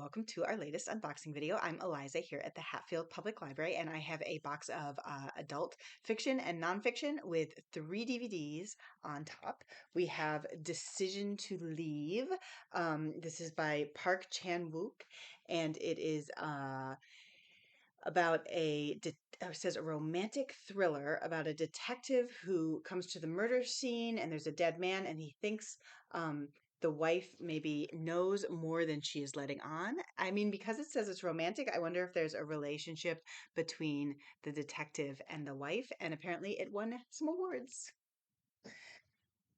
welcome to our latest unboxing video. I'm Eliza here at the Hatfield Public Library, and I have a box of adult fiction and nonfiction with 3 DVDs on top. We have Decision to Leave. This is by Park Chan-wook, and it is about it says a romantic thriller about a detective who comes to the murder scene and there's a dead man and he thinks the wife maybe knows more than she is letting on. I mean, because it says it's romantic, I wonder if there's a relationship between the detective and the wife, and apparently it won some awards.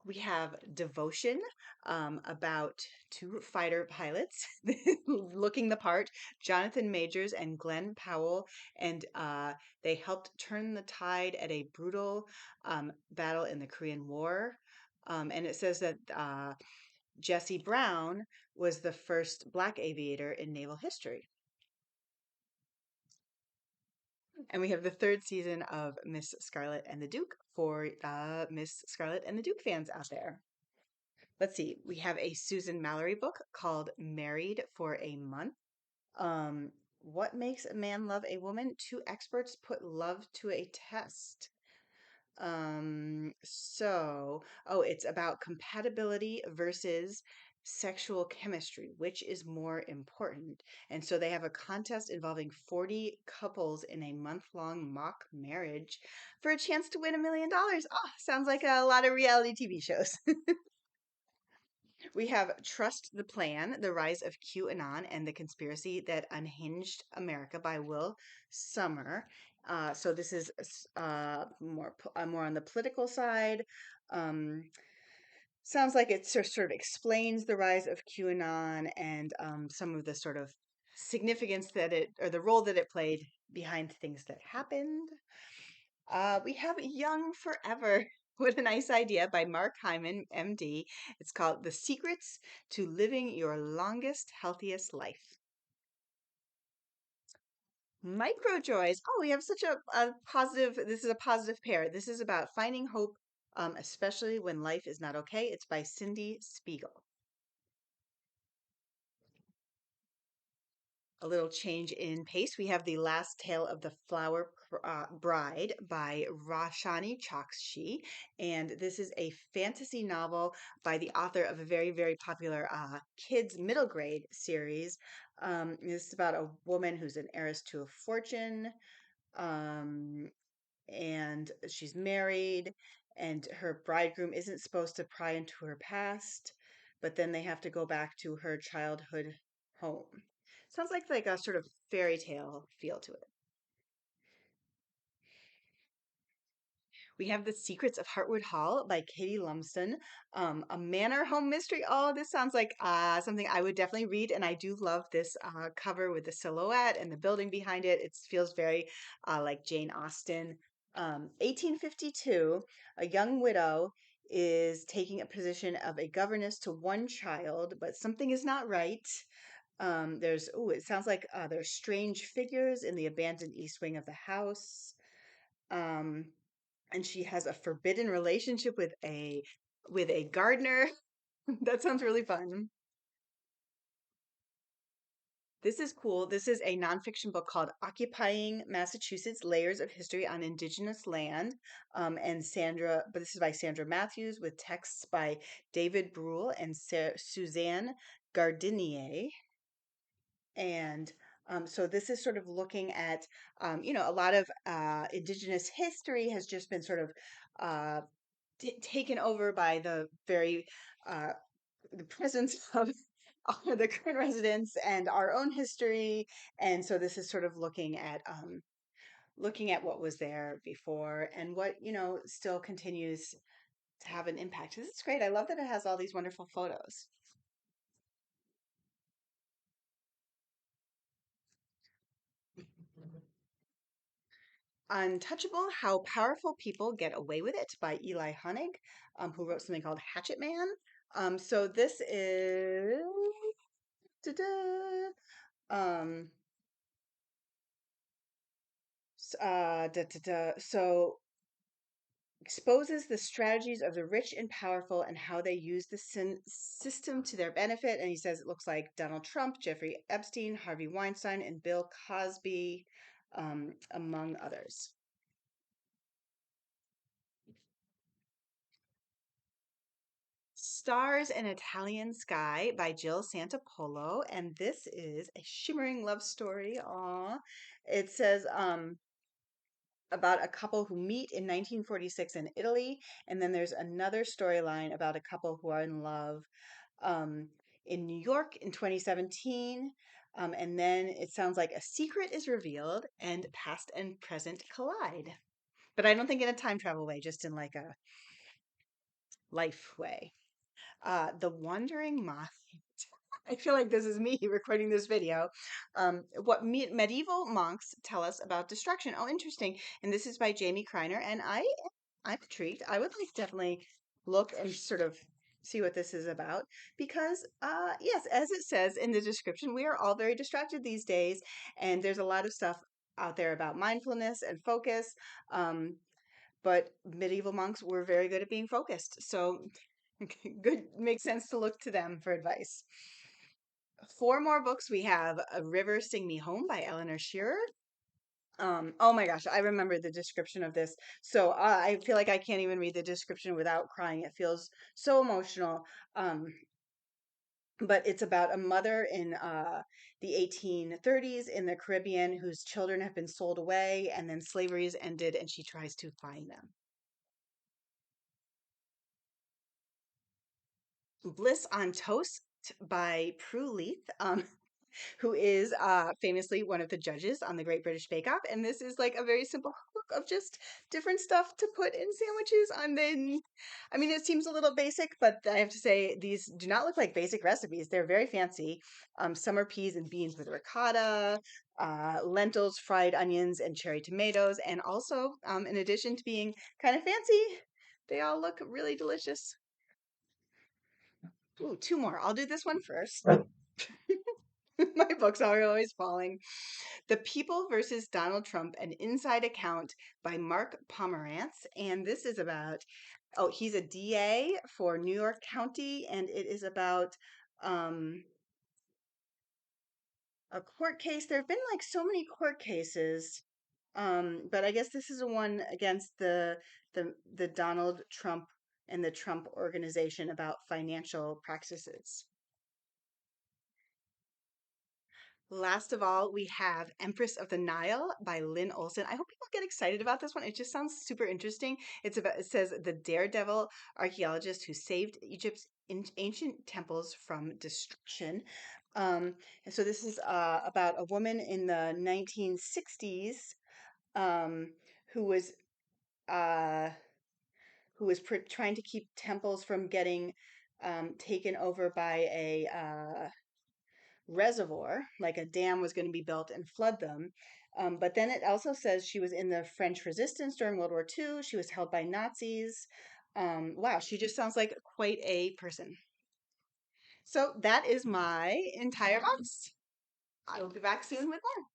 We have Devotion, about 2 fighter pilots looking the part, Jonathan Majors and Glenn Powell, and they helped turn the tide at a brutal battle in the Korean War. And it says that Jesse Brown was the first Black aviator in naval history. And we have the 3rd season of Miss Scarlett and the Duke for Miss Scarlett and the Duke fans out there. Let's see. We have a Susan Mallory book called Married for a Month. What makes a man love a woman? 2 experts put love to a test. It's about compatibility versus sexual chemistry. Which is more important? And so they have a contest involving 40 couples in a month-long mock marriage for a chance to win $1 million. Oh, sounds like a lot of reality TV shows. We have Trust the Plan, The Rise of QAnon and the Conspiracy That Unhinged America by Will Sommer. So this is more on the political side. Sounds like it sort of explains the rise of QAnon and some of the sort of significance the role that it played behind things that happened. We have Young Forever. What a nice idea by Mark Hyman, MD. It's called The Secrets to Living Your Longest, Healthiest Life. Microjoys. Oh, we have such a positive, this is a positive pair. This is about finding hope, especially when life is not okay. It's by Cyndie Spiegel. A little change in pace. We have The Last Tale of the Flower Bride by Roshani Chokshi. And this is a fantasy novel by the author of a very, very popular kids middle grade series. This is about a woman who's an heiress to a fortune. And she's married, and her bridegroom isn't supposed to pry into her past, but then they have to go back to her childhood home. Sounds like a sort of fairy tale feel to it. We have The Secrets of Hartwood Hall by Katie Lumsden, a manor home mystery. Oh, this sounds like something I would definitely read, and I do love this cover with the silhouette and the building behind it. It feels very like Jane Austen. 1852, a young widow is taking a position of a governess to 1 child, but something is not right. It sounds like there's strange figures in the abandoned east wing of the house. And she has a forbidden relationship with a gardener. That sounds really fun. This is cool. This is a nonfiction book called Occupying Massachusetts: Layers of History on Indigenous Land. But this is by Sandra Matthews with texts by David Brule and Suzanne Gardinier. And so this is sort of looking at, a lot of Indigenous history has just been sort of taken over by the presence of the current residents and our own history. And so this is sort of looking at what was there before and what, still continues to have an impact. This is great. I love that it has all these wonderful photos. Untouchable: How Powerful People Get Away with It by Elie Honig, who wrote something called Hatchet Man. So this is da-da, um, s- da, da, da. So exposes the strategies of the rich and powerful and how they use the system to their benefit. And he says it looks like Donald Trump, Jeffrey Epstein, Harvey Weinstein, and Bill Cosby, among others. Stars an Italian Sky by Jill Santopolo, and this is a shimmering love story. Aw. It says about a couple who meet in 1946 in Italy, and then there's another storyline about a couple who are in love um, in New York in 2017. And then it sounds like a secret is revealed and past and present collide. But I don't think in a time travel way, just in like a life way. The Wandering Moth. I feel like this is me recording this video. What medieval monks tell us about destruction. Oh, interesting. And this is by Jamie Kreiner. And I'm intrigued. I would like to definitely look and sort of see what this is about because, yes, as it says in the description, we are all very distracted these days, and there's a lot of stuff out there about mindfulness and focus. But medieval monks were very good at being focused. So good, makes sense to look to them for advice. 4 more books we have. A River Sing Me Home by Eleanor Shearer. Oh my gosh, I remember the description of this. So I feel like I can't even read the description without crying. It feels so emotional. Um, but it's about a mother in the 1830s in the Caribbean whose children have been sold away and then slavery is ended and she tries to find them. Bliss on Toast by Prue Leith. Who is famously one of the judges on the Great British Bake Off. And this is like a very simple book of just different stuff to put in sandwiches. And then, I mean, it seems a little basic, but I have to say, these do not look like basic recipes. They're very fancy. Summer peas and beans with ricotta, lentils, fried onions, and cherry tomatoes. And also, in addition to being kind of fancy, they all look really delicious. Ooh, 2 more. I'll do this one first. My books are always falling. The People versus Donald Trump, an inside account by Mark Pomerantz. And this is about, oh, he's a DA for New York County, and it is about um, a court case. There have been like so many court cases, but I guess this is a one against the Donald Trump and the Trump organization about financial practices. Last of all, we have Empress of the Nile by Lynne Olson. I hope people get excited about this one. It just sounds super interesting. It says the daredevil archaeologist who saved Egypt's ancient temples from destruction. And so this is about a woman in the 1960s um, who was uh, trying to keep temples from getting taken over by a reservoir, like a dam was going to be built and flood them. But then it also says she was in the French resistance during World War II. She was held by Nazis. Wow, she just sounds like quite a person. So that is my entire box. I will be back soon with more.